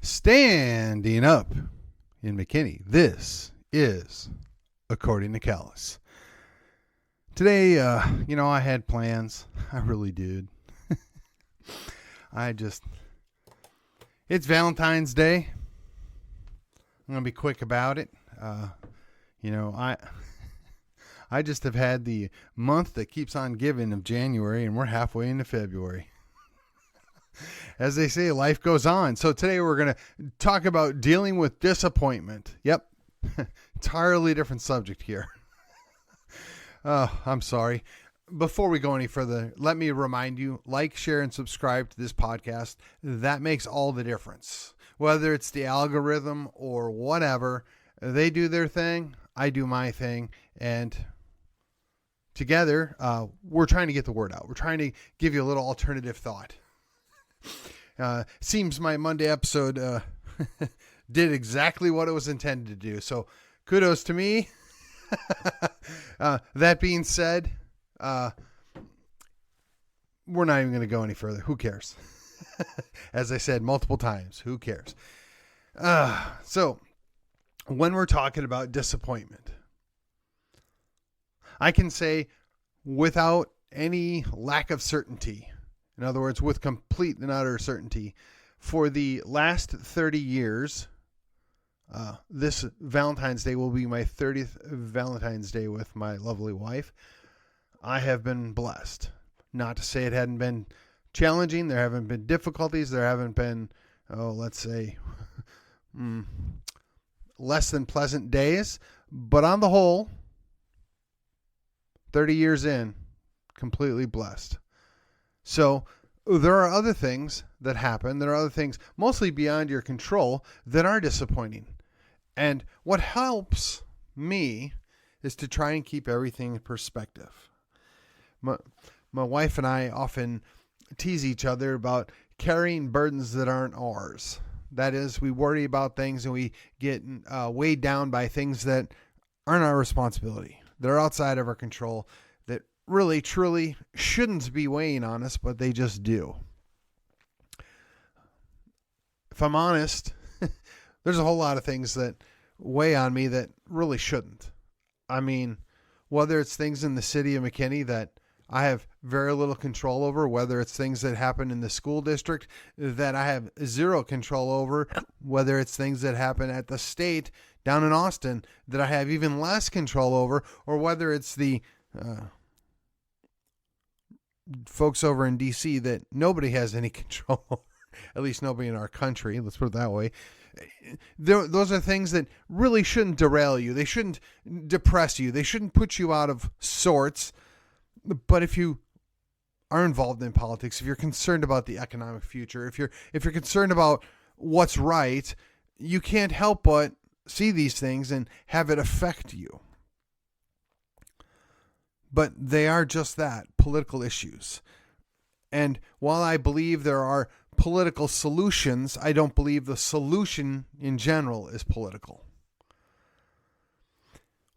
Standing up in McKinney. This is According to Callus. Today, I had plans. I really did. It's Valentine's Day. I'm going to be quick about it. I just have had the month that keeps on giving of January, and we're halfway into February. As they say, life goes on. So today we're going to talk about dealing with disappointment. Yep. Entirely different subject here. I'm sorry. Before we go any further, let me remind you, like, share, and subscribe to this podcast. That makes all the difference. Whether it's the algorithm or whatever, they do their thing, I do my thing, and together, we're trying to get the word out. We're trying to give you a little alternative thought. Seems my Monday episode did exactly what it was intended to do. So kudos to me. That being said, we're not even going to go any further. Who cares? As I said multiple times, who cares? So when we're talking about disappointment, I can say without any lack of certainty, in other words, with complete and utter certainty, for the last 30 years, this Valentine's Day will be my 30th Valentine's Day with my lovely wife. I have been blessed. Not to say it hadn't been challenging. There haven't been difficulties. There haven't been, let's say, less than pleasant days. But on the whole, 30 years in, completely blessed. So there are other things that happen. There are other things mostly beyond your control that are disappointing. And what helps me is to try and keep everything in perspective. My wife and I often tease each other about carrying burdens that aren't ours. That is, we worry about things and we get weighed down by things that aren't our responsibility, that are outside of our control, that really, truly shouldn't be weighing on us, but they just do. If I'm honest, there's a whole lot of things that weigh on me that really shouldn't. I mean, whether it's things in the city of McKinney that I have very little control over, whether it's things that happen in the school district that I have zero control over, whether it's things that happen at the state down in Austin that I have even less control over, or whether it's the folks over in D.C. that nobody has any control over, at least nobody in our country, let's put it that way. Those are things that really shouldn't derail you. They shouldn't depress you. They shouldn't put you out of sorts. But if you are involved in politics, if you're concerned about the economic future, if you're concerned about what's right, you can't help but see these things and have it affect you. But they are just that, political issues. And while I believe there are political solutions, I don't believe the solution in general is political.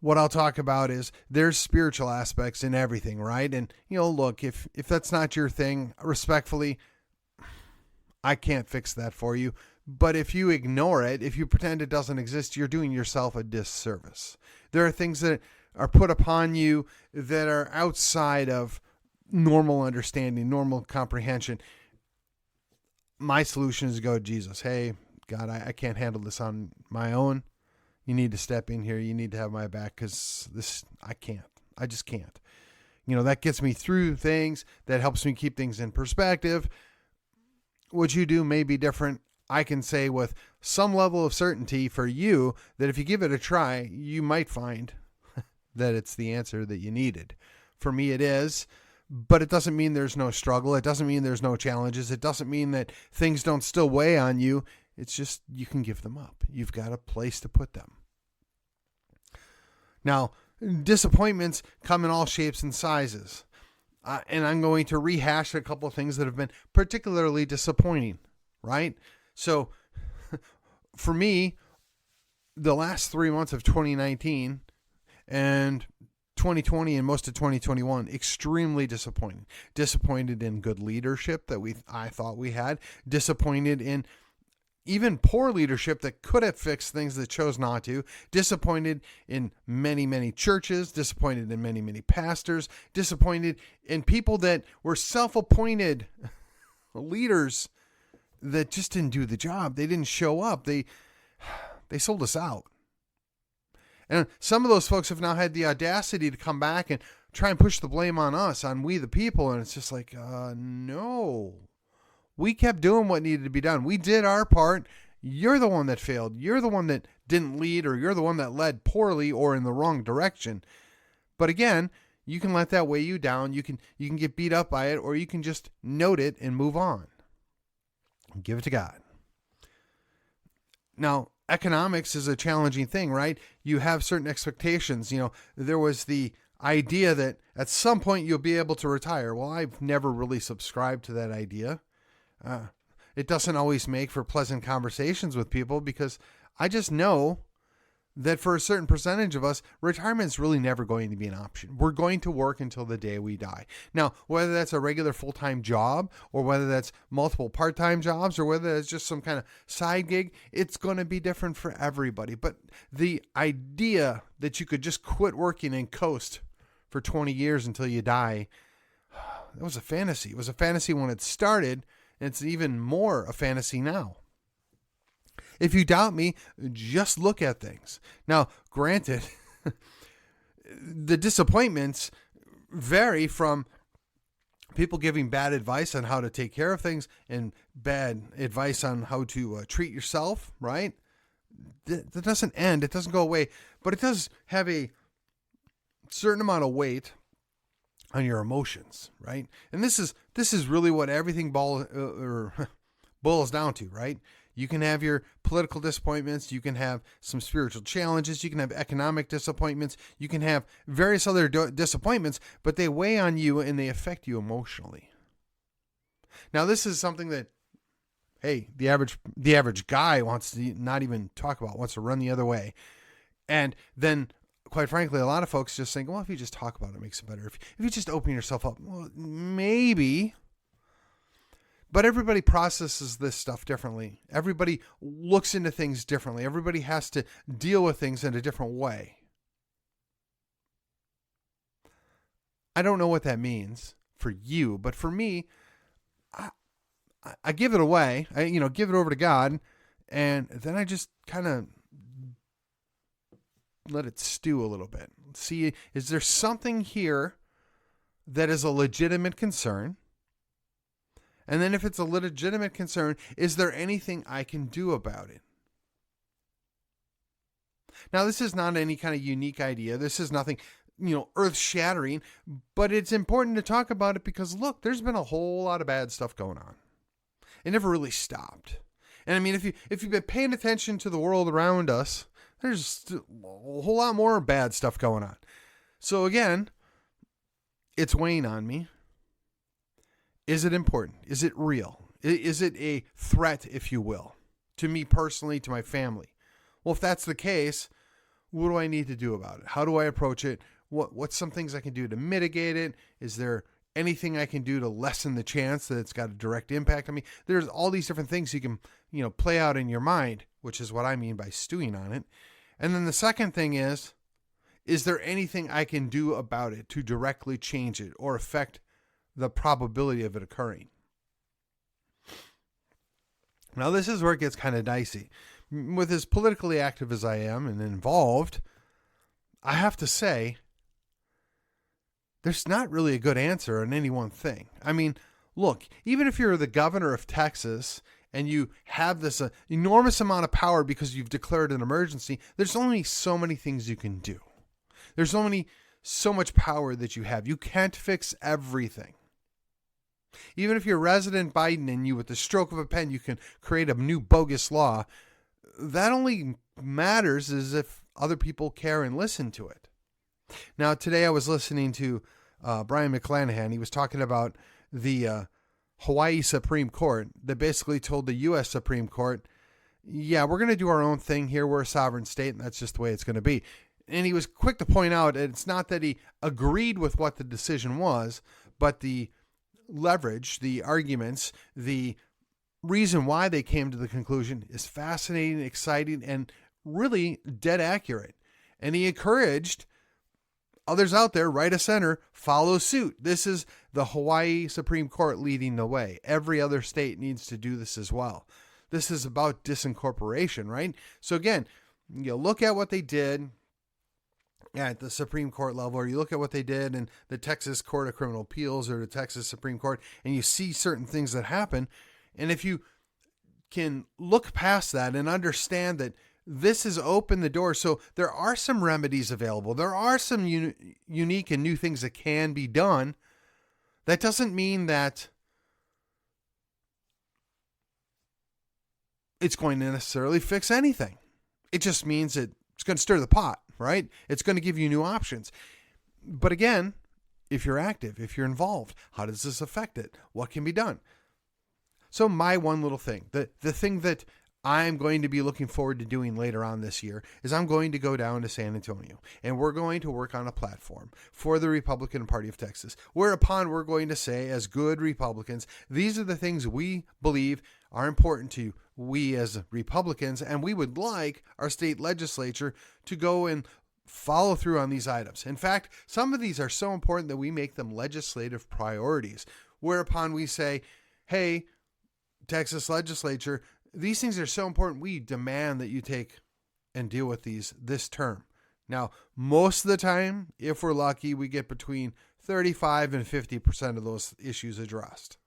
What I'll talk about is there's spiritual aspects in everything, right? And, look, if that's not your thing, respectfully, I can't fix that for you. But if you ignore it, if you pretend it doesn't exist, you're doing yourself a disservice. There are things that are put upon you that are outside of normal understanding, normal comprehension. My solution is to go to Jesus. Hey, God, I can't handle this on my own. You need to step in here. You need to have my back because I can't. I just can't. That gets me through things. That helps me keep things in perspective. What you do may be different. I can say with some level of certainty for you that if you give it a try, you might find that it's the answer that you needed. For me, it is. But it doesn't mean there's no struggle. It doesn't mean there's no challenges. It doesn't mean that things don't still weigh on you. It's just you can give them up. You've got a place to put them. Now, disappointments come in all shapes and sizes. And I'm going to rehash a couple of things that have been particularly disappointing, right? So for me, the last 3 months of 2019 and 2020 and most of 2021, extremely disappointing. Disappointed in good leadership that I thought we had. Disappointed in even poor leadership that could have fixed things that chose not to, disappointed in many, many churches, disappointed in many, many pastors, disappointed in people that were self-appointed leaders that just didn't do the job. They didn't show up. They sold us out. And some of those folks have now had the audacity to come back and try and push the blame on us, on we the people. And it's just like, no. We kept doing what needed to be done. We did our part. You're the one that failed. You're the one that didn't lead, or you're the one that led poorly or in the wrong direction. But again, you can let that weigh you down. You can get beat up by it, or you can just note it and move on. Give it to God. Now, economics is a challenging thing, right? You have certain expectations. There was the idea that at some point you'll be able to retire. Well, I've never really subscribed to that idea. It doesn't always make for pleasant conversations with people, because I just know that for a certain percentage of us, retirement is really never going to be an option. We're going to work until the day we die. Now, whether that's a regular full-time job, or whether that's multiple part-time jobs, or whether it's just some kind of side gig, it's going to be different for everybody. But the idea that you could just quit working and coast for 20 years until you die, that was a fantasy. It was a fantasy when it started, and it's even more a fantasy now. If you doubt me, just look at things. Now, granted, the disappointments vary from people giving bad advice on how to take care of things and bad advice on how to treat yourself, right? That doesn't end. It doesn't go away, but it does have a certain amount of weight on your emotions, right? And this is really what everything boils down to, right? You can have your political disappointments. You can have some spiritual challenges. You can have economic disappointments. You can have various other disappointments, but they weigh on you and they affect you emotionally. Now, this is something that, hey, the average guy wants to not even talk about, wants to run the other way. And then, quite frankly, a lot of folks just think, well, if you just talk about it, it makes it better. If you just open yourself up, well, maybe. But everybody processes this stuff differently. Everybody looks into things differently. Everybody has to deal with things in a different way. I don't know what that means for you, but for me, I give it away. I give it over to God, and then I just kind of let it stew a little bit. See, is there something here that is a legitimate concern? And then if it's a legitimate concern, is there anything I can do about it? Now, this is not any kind of unique idea. This is nothing, earth-shattering, but it's important to talk about it because, look, there's been a whole lot of bad stuff going on. It never really stopped. And I mean, if you've been paying attention to the world around us, there's a whole lot more bad stuff going on. So again, it's weighing on me. Is it important? Is it real? Is it a threat, if you will, to me personally, to my family? Well, if that's the case, what do I need to do about it? How do I approach it? What's some things I can do to mitigate it? Is there anything I can do to lessen the chance that it's got a direct impact on me? There's all these different things you can, play out in your mind, which is what I mean by stewing on it. And then the second thing is there anything I can do about it to directly change it or affect the probability of it occurring? Now, this is where it gets kind of dicey. With as politically active as I am and involved, I have to say, there's not really a good answer on any one thing. I mean, look, even if you're the governor of Texas and you have this enormous amount of power because you've declared an emergency, there's only so many things you can do. There's only so much power that you have. You can't fix everything. Even if you're President Biden and you, with the stroke of a pen, you can create a new bogus law, that only matters as if other people care and listen to it. Now, today I was listening to Brian McClanahan. He was talking about the Hawaii Supreme Court that basically told the U.S. Supreme Court, yeah, we're going to do our own thing here. We're a sovereign state, and that's just the way it's going to be. And he was quick to point out it's not that he agreed with what the decision was, but the leverage, the arguments, the reason why they came to the conclusion is fascinating, exciting, and really dead accurate. And he encouraged others out there, right of center, follow suit. This is the Hawaii Supreme Court leading the way. Every other state needs to do this as well. This is about disincorporation, right? So again, you look at what they did at the Supreme Court level, or you look at what they did in the Texas Court of Criminal Appeals or the Texas Supreme Court, and you see certain things that happen. And if you can look past that and understand that this has opened the door, so there are some remedies available, there are some unique and new things that can be done, that doesn't mean that it's going to necessarily fix anything. It just means that it's going to stir the pot, right? It's going to give you new options. But again, if you're active, if you're involved, how does this affect it? What can be done? So my one little thing, the thing that I'm going to be looking forward to doing later on this year is I'm going to go down to San Antonio, and we're going to work on a platform for the Republican Party of Texas, whereupon we're going to say, as good Republicans, these are the things we believe are important to we as Republicans, and we would like our state legislature to go and follow through on these items. In fact, some of these are so important that we make them legislative priorities, whereupon we say, hey, Texas legislature, these things are so important, we demand that you take and deal with these this term. Now, most of the time, if we're lucky, we get between 35 and 50% of those issues addressed.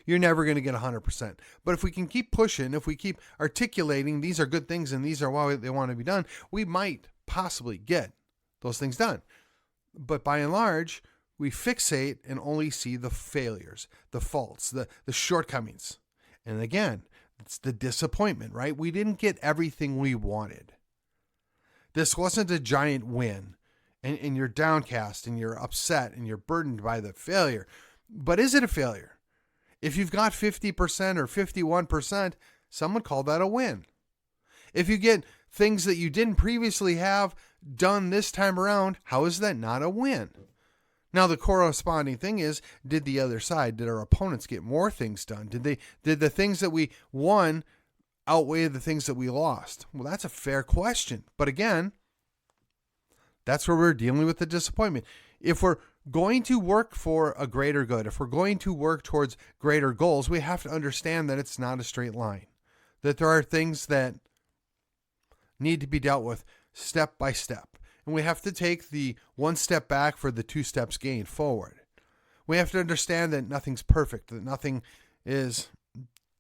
You're never going to get 100%. But if we can keep pushing, if we keep articulating these are good things and these are why they want to be done, we might possibly get those things done. But by and large, we fixate and only see the failures, the faults, the shortcomings. And again, it's the disappointment, right? We didn't get everything we wanted. This wasn't a giant win, and you're downcast and you're upset and you're burdened by the failure. But is it a failure? If you've got 50% or 51%, some would call that a win. If you get things that you didn't previously have done this time around, how is that not a win? Now, the corresponding thing is, did the other side, did our opponents get more things done? Did the things that we won outweigh the things that we lost? Well, that's a fair question. But again, that's where we're dealing with the disappointment. If we're going to work for a greater good, if we're going to work towards greater goals, we have to understand that it's not a straight line, that there are things that need to be dealt with step by step. And we have to take the one step back for the 2 steps gained forward. We have to understand that nothing's perfect, that nothing is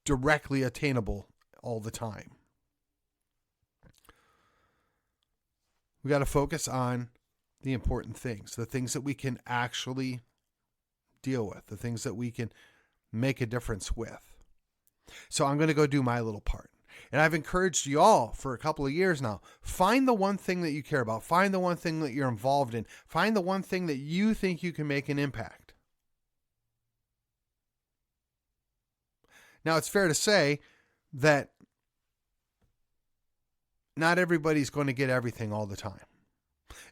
directly attainable all the time. We got to focus on the important things, the things that we can actually deal with, the things that we can make a difference with. So I'm going to go do my little part. And I've encouraged you all for a couple of years now, find the one thing that you care about. Find the one thing that you're involved in. Find the one thing that you think you can make an impact. Now, it's fair to say that not everybody's going to get everything all the time.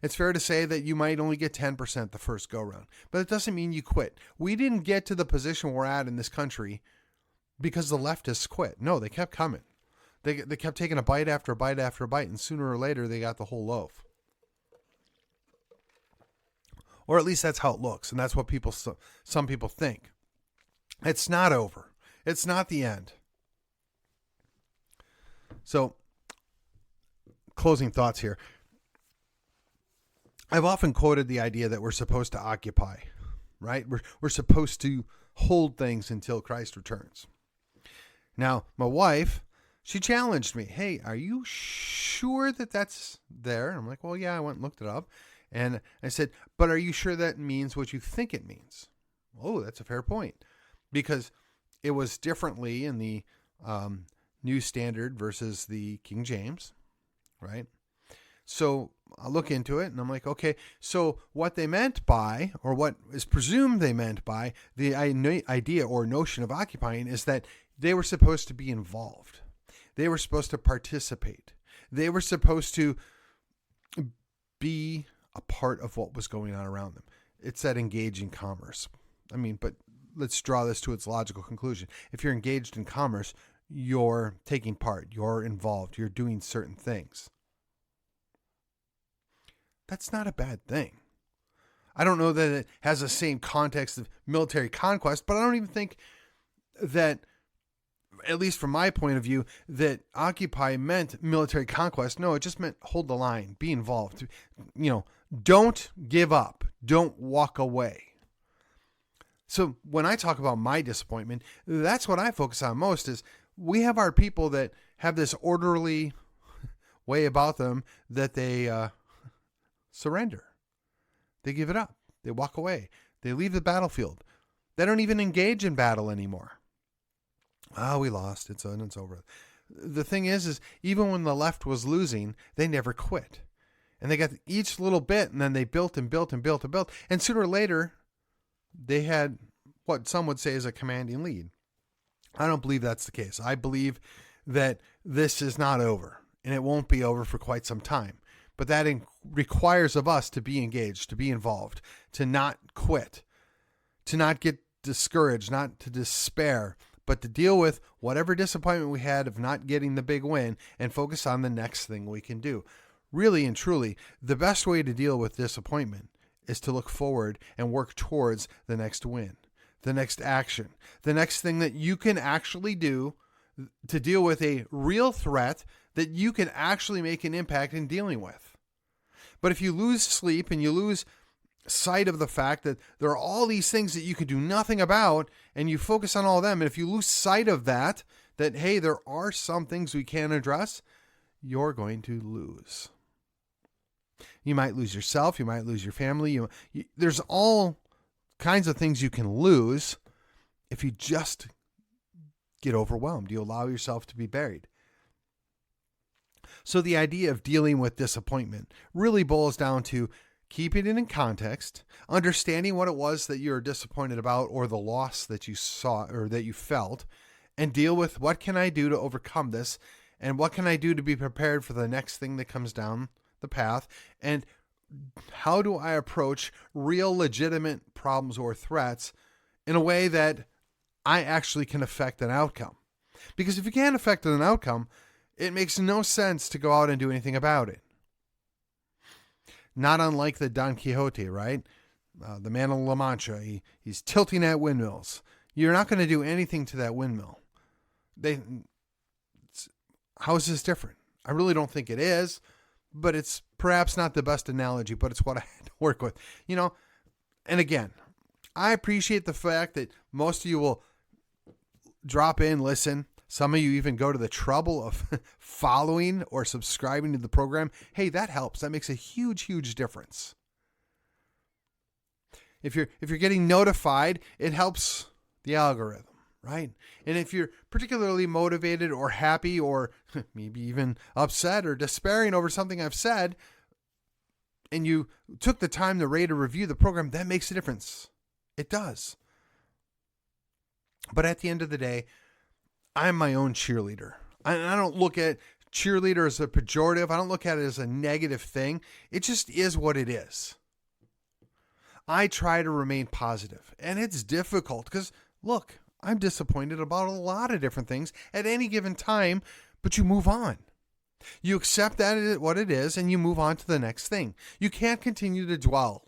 It's fair to say that you might only get 10% the first go round, but it doesn't mean you quit. We didn't get to the position we're at in this country because the leftists quit. No, they kept coming. They kept taking a bite after bite after bite, and sooner or later they got the whole loaf. Or at least that's how it looks, and that's what some people think. It's not over. It's not the end. So, closing thoughts here. I've often quoted the idea that we're supposed to occupy, right? We're supposed to hold things until Christ returns. Now, my wife, she challenged me. Hey, are you sure that that's there? I'm like, well, yeah, I went and looked it up. And I said, but are you sure that means what you think it means? Oh, that's a fair point. Because it was differently in the New Standard versus the King James, right? So I look into it and I'm like, okay, so what they meant by, or what is presumed they meant by the idea or notion of occupying is that they were supposed to be involved. They were supposed to participate. They were supposed to be a part of what was going on around them. It said engage in commerce. I mean, but let's draw this to its logical conclusion. If you're engaged in commerce, you're taking part, you're involved, you're doing certain things. That's not a bad thing. I don't know that it has the same context of military conquest, but I don't even think that, at least from my point of view, that occupy meant military conquest. No, it just meant hold the line, be involved. Don't give up, don't walk away. So when I talk about my disappointment, that's what I focus on most is we have our people that have this orderly way about them that they surrender. They give it up. They walk away. They leave the battlefield. They don't even engage in battle anymore. We lost. It's over. The thing is even when the left was losing, they never quit. And they got each little bit, and then they built and built and built and built. And sooner or later, they had what some would say is a commanding lead. I don't believe that's the case. I believe that this is not over, and it won't be over for quite some time. But that requires of us to be engaged, to be involved, to not quit, to not get discouraged, not to despair, but to deal with whatever disappointment we had of not getting the big win and focus on the next thing we can do. Really and truly, the best way to deal with disappointment is to look forward and work towards the next win, the next action, the next thing that you can actually do to deal with a real threat that you can actually make an impact in dealing with. But if you lose sleep and you lose sight of the fact that there are all these things that you can do nothing about, and you focus on all of them, and if you lose sight of that, hey, there are some things we can address, you're going to lose. You might lose yourself. You might lose your family. There's all kinds of things you can lose if you just get overwhelmed. You allow yourself to be buried. So the idea of dealing with disappointment really boils down to keeping it in context, understanding what it was that you're disappointed about or the loss that you saw or that you felt, and deal with what can I do to overcome this, and what can I do to be prepared for the next thing that comes down the path, and how do I approach real legitimate problems or threats in a way that I actually can affect an outcome. Because if you can't affect an outcome, it makes no sense to go out and do anything about it. Not unlike the Don Quixote, right? The man of La Mancha, he's tilting at windmills. You're not going to do anything to that windmill. How is this different? I really don't think it is, but it's perhaps not the best analogy, but it's what I had to work with. And again, I appreciate the fact that most of you will drop in, listen. Some of you even go to the trouble of following or subscribing to the program. Hey, that helps. That makes a huge, huge difference. If you're getting notified, it helps the algorithm, right? And if you're particularly motivated or happy or maybe even upset or despairing over something I've said, and you took the time to rate or review the program, that makes a difference. It does. But at the end of the day, I'm my own cheerleader. I don't look at cheerleader as a pejorative. I don't look at it as a negative thing. It just is what it is. I try to remain positive, and it's difficult because, look, I'm disappointed about a lot of different things at any given time, but you move on. You accept that what it is, and you move on to the next thing. You can't continue to dwell.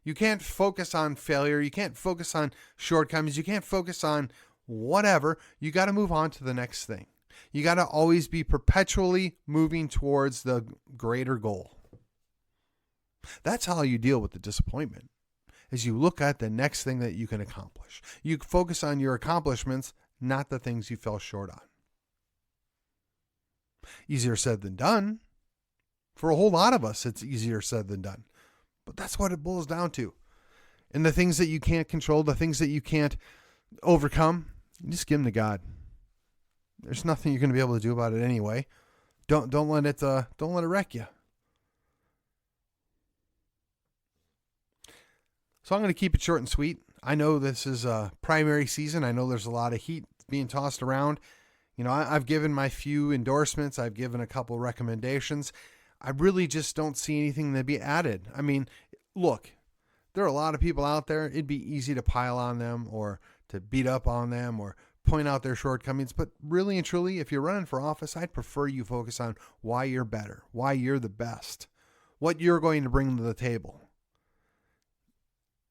You can't focus on failure. You can't focus on shortcomings. You can't focus on whatever. You got to move on to the next thing. You got to always be perpetually moving towards the greater goal. That's how you deal with the disappointment, is you look at the next thing that you can accomplish. You focus on your accomplishments, not the things you fell short on. Easier said than done. For a whole lot of us, it's easier said than done. But that's what it boils down to. And the things that you can't control, the things that you can't overcome, you just give them to God. There's nothing you're going to be able to do about it anyway. Don't let it wreck you. So I'm going to keep it short and sweet. I know this is a primary season. I know there's a lot of heat being tossed around. I've given my few endorsements. I've given a couple recommendations. I really just don't see anything to be added. I mean, look, there are a lot of people out there. It'd be easy to pile on them or to beat up on them or point out their shortcomings. But really and truly, if you're running for office, I'd prefer you focus on why you're better, why you're the best, what you're going to bring to the table.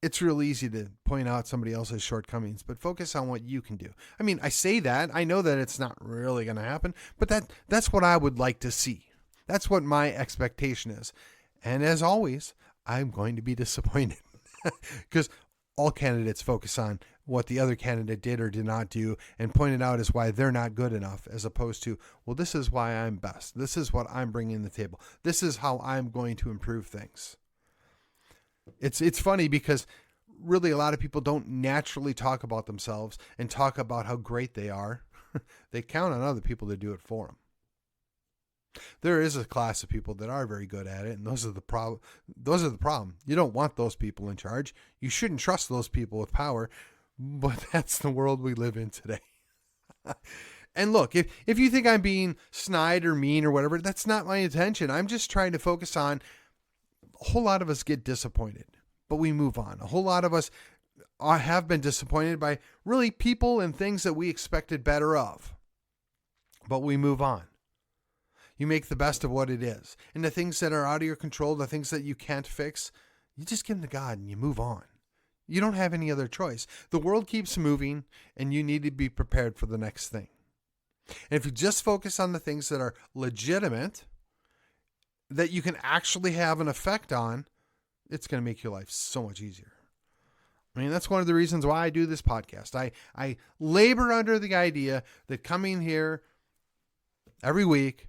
It's real easy to point out somebody else's shortcomings, but focus on what you can do. I mean, I say that. I know that it's not really going to happen, but that's what I would like to see. That's what my expectation is. And as always, I'm going to be disappointed because all candidates focus on what the other candidate did or did not do and point it out as why they're not good enough, as opposed to, well, this is why I'm best. This is what I'm bringing to the table. This is how I'm going to improve things. It's funny because really a lot of people don't naturally talk about themselves and talk about how great they are. They count on other people to do it for them. There is a class of people that are very good at it, and those are the problem. You don't want those people in charge. You shouldn't trust those people with power, but that's the world we live in today. And look, if you think I'm being snide or mean or whatever, that's not my intention. I'm just trying to focus on, a whole lot of us get disappointed, but we move on. A whole lot of us have been disappointed by really people and things that we expected better of, but we move on. You make the best of what it is. And the things that are out of your control, the things that you can't fix, you just give them to God and you move on. You don't have any other choice. The world keeps moving and you need to be prepared for the next thing. And if you just focus on the things that are legitimate, that you can actually have an effect on, it's going to make your life so much easier. I mean, that's one of the reasons why I do this podcast. I labor under the idea that coming here every week,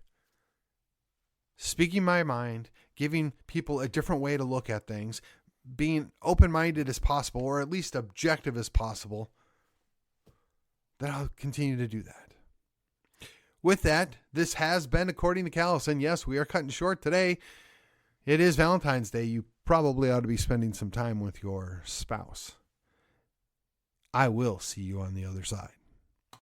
speaking my mind, giving people a different way to look at things, being open-minded as possible, or at least objective as possible, that I'll continue to do that. With that, this has been According to Callison. Yes, we are cutting short today. It is Valentine's Day. You probably ought to be spending some time with your spouse. I will see you on the other side.